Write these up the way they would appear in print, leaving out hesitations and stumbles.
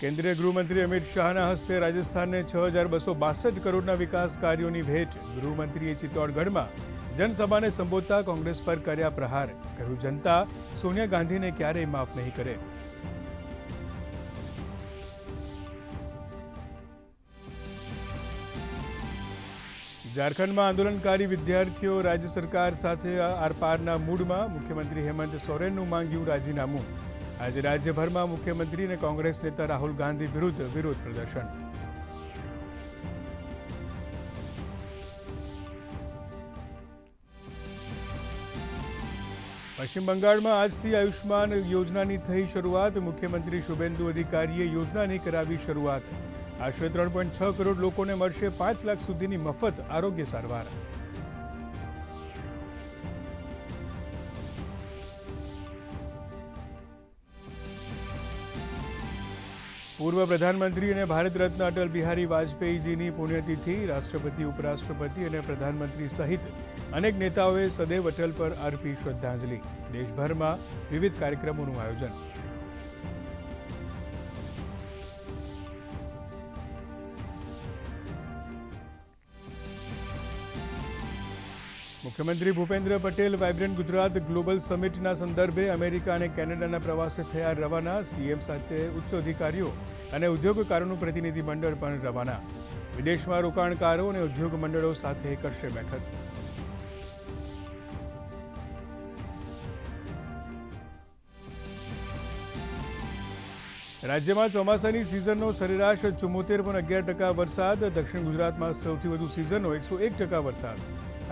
કેન્દ્રીય ગૃહમંત્રી અમિત શાહના હસ્તે રાજસ્થાનને 6,262 કરોડના વિકાસ કાર્યોની ભેટ. ગૃહમંત્રીએ ચિત્તોડગઢમાં જનસભાને સંબોધતા કોંગ્રેસ પર કર્યા પ્રહાર. કહ્યું, જનતા સોનિયા ગાંધીને ક્યારેય માફ નહીં કરે. ઝારખંડમાં આંદોલનકારી વિદ્યાર્થીઓ રાજ્ય સરકાર સાથે આરપારના મૂડમાં. મુખ્યમંત્રી હેમંત સોરેનનું માંગ્યું રાજીનામું. આજે રાજ્યભરમાં મુખ્યમંત્રી અને કોંગ્રેસ નેતા રાહુલ ગાંધી વિરુદ્ધ વિરોધ પ્રદર્શન. પશ્ચિમ બંગાળમાં આજથી આયુષ્માન યોજનાની થઈ શરૂઆત. મુખ્યમંત્રી શુભેન્દુ અધિકારીએ યોજનાની કરાવી શરૂઆત. આશરે 3.6 કરોડ લોકોને મળશે 5 લાખ સુધીની મફત આરોગ્ય સારવાર. પૂર્વ પ્રધાનમંત્રી અને ભારત રત્ન અટલ બિહારી વાજપેયીજીની પુણ્યતિથિ. રાષ્ટ્રપતિ, ઉપરાષ્ટ્રપતિ અને પ્રધાનમંત્રી સહિત અનેક નેતાઓએ સદૈવ અટલ પર અર્પી શ્રદ્ધાંજલિ. દેશભરમાં વિવિધ કાર્યક્રમોનું આયોજન. મુખ્યમંત્રી ભૂપેન્દ્ર પટેલ વાઇબ્રન્ટ ગુજરાત ગ્લોબલ સમિટના સંદર્ભે અમેરિકા અને કેનેડાના પ્રવાસે થયા રવાના. સીએમ સાથે ઉચ્ચ અધિકારીઓ અને ઉદ્યોગકારોનું પ્રતિનિધિમંડળ પણ રવાના. વિદેશમાં રોકાણકારો અને ઉદ્યોગ મંડળો સાથે કરશે બેઠક. રાજ્યમાં ચોમાસાની સિઝનનો સરેરાશ 74.11% વરસાદ. દક્ષિણ ગુજરાતમાં સૌથી વધુ સિઝનનો 101% વરસાદ.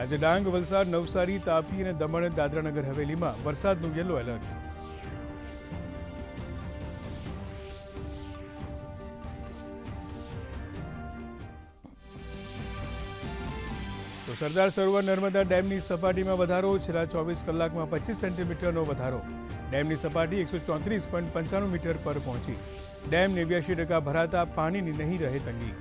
આજે ડાંગ, વલસાડ, નવસારી, તાપી અને દમણ, દાદરાનગર હવેલીમાં વરસાદનું યલો એલર્ટ. તો સરદાર સરોવર નર્મદા ડેમની સપાટીમાં વધારો. છેલ્લા 24 કલાકમાં 25 સેન્ટીમીટરનો વધારો. ડેમની સપાટી 134.95 મીટર પર પહોંચી. ડેમ 89% ભરાતા પાણીની નહીં રહે તંગી.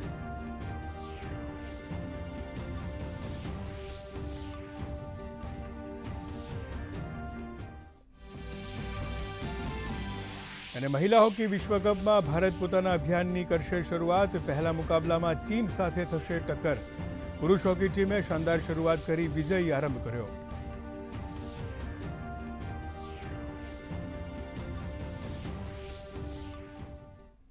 અને મહિલા હોકી વિશ્વકપમાં ભારત પોતાના અભિયાનની કરશે શરૂઆત. પહેલા મુકાબલામાં ચીન સાથે થશે ટક્કર. પુરુષ હોકી ટીમે શાનદાર શરૂઆત કરી વિજયી આરંભ કર્યો.